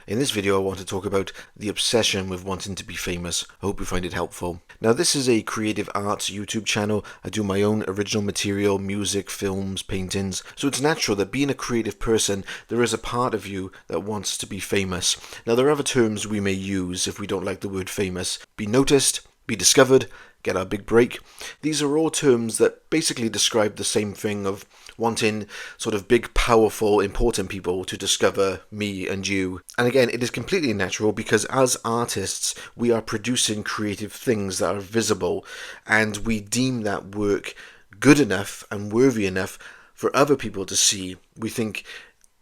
In this video I want to talk about the obsession with wanting to be famous. I hope you find it helpful. Now this is a creative arts YouTube channel. I do my own original material, music, films, paintings. So it's natural that being a creative person, there is a part of you that wants to be famous. Now there are other terms we may use if we don't like the word famous. Be noticed, be discovered, get our big break. These are all terms that basically describe the same thing of wanting sort of big, powerful, important people to discover me and you. And again, it is completely natural because as artists, we are producing creative things that are visible, and we deem that work good enough and worthy enough for other people to see. We think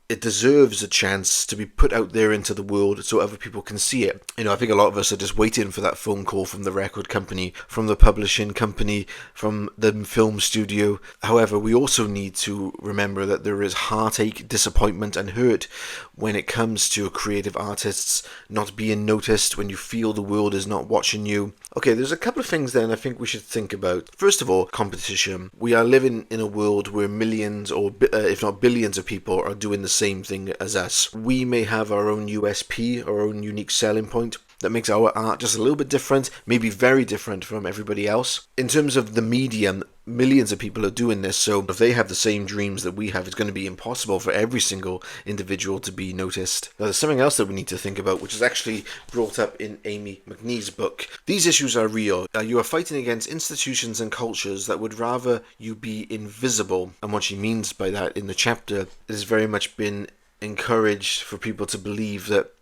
it deserves a chance to be put out there into the world so other people can see it. I think a lot of us are just waiting for that phone call from the record company, from the publishing company, from the film studio. However, we also need to remember that there is heartache, disappointment and hurt when it comes to creative artists not being noticed, when you feel the world is not watching you. Okay, there's a couple of things then I think we should think about. First of all, competition. We are living in a world where millions or if not billions of people are doing the same thing as us. We may have our own USP, our own unique selling point that makes our art just a little bit different, maybe very different from everybody else. In terms of the medium, millions of people are doing this, so if they have the same dreams that we have, it's going to be impossible for every single individual to be noticed. Now there's something else that we need to think about, which is actually brought up in Amy McNee's book. These issues are real. You are fighting against institutions and cultures that would rather you be invisible. And what she means by that in the chapter, it has very much been encouraged for people to believe that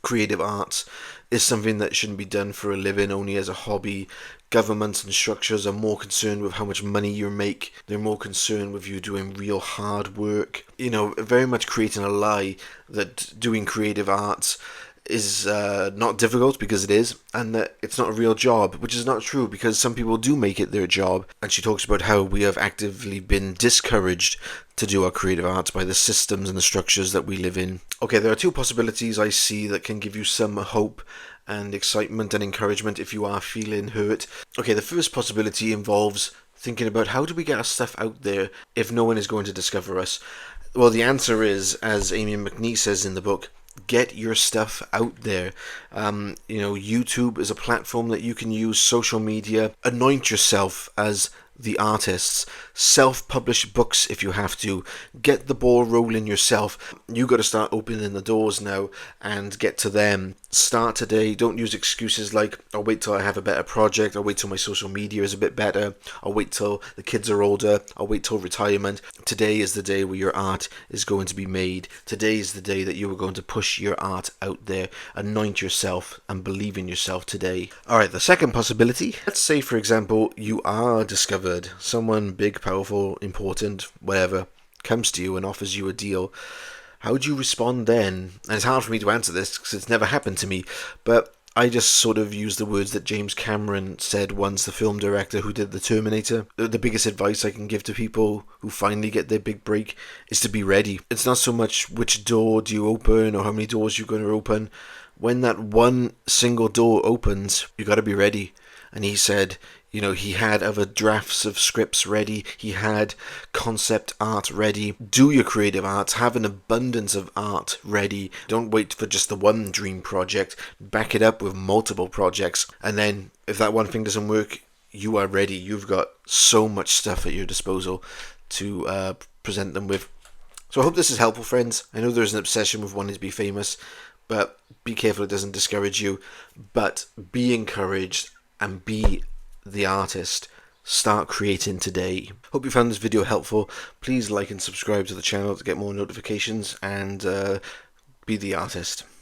creative arts is something that shouldn't be done for a living, only as a hobby. Governments and structures are more concerned with how much money you make. They're more concerned with you doing real hard work. Very much creating a lie that doing creative arts is not difficult, because it is, and that it's not a real job, which is not true, because some people do make it their job. And she talks about how we have actively been discouraged to do our creative arts by the systems and the structures that we live in. Okay, there are two possibilities I see that can give you some hope and excitement and encouragement if you are feeling hurt. Okay, the first possibility involves thinking about how do we get our stuff out there if no one is going to discover us. Well, the answer is, as Amy McNee says in the book, get your stuff out there. YouTube is a platform that you can use, social media. Anoint yourself as the artists. Self-publish books if you have to. Get the ball rolling yourself. You got to start opening the doors now and get to them. Start today. Don't use excuses like, I'll wait till I have a better project, I'll wait till my social media is a bit better, I'll wait till the kids are older, I'll wait till retirement. Today is the day where your art is going to be made. Today is the day that you are going to push your art out there. Anoint yourself and believe in yourself today. Alright, the second possibility. Let's say, for example, you are discovered. Someone big, powerful, important, whatever, comes to you and offers you a deal. How would you respond then? And it's hard for me to answer this because it's never happened to me, but I just sort of use the words that James Cameron said once, the film director who did The Terminator. The biggest advice I can give to people who finally get their big break is to be ready. It's not so much which door do you open or how many doors you're going to open. When that one single door opens, you got to be ready. And he said, he had other drafts of scripts ready. He had concept art ready. Do your creative arts. Have an abundance of art ready. Don't wait for just the one dream project. Back it up with multiple projects. And then if that one thing doesn't work, you are ready. You've got so much stuff at your disposal to present them with. So I hope this is helpful, friends. I know there's an obsession with wanting to be famous, but be careful it doesn't discourage you. But be encouraged and be the artist. Start creating today. Hope you found this video helpful. Please like and subscribe to the channel to get more notifications, and be the artist.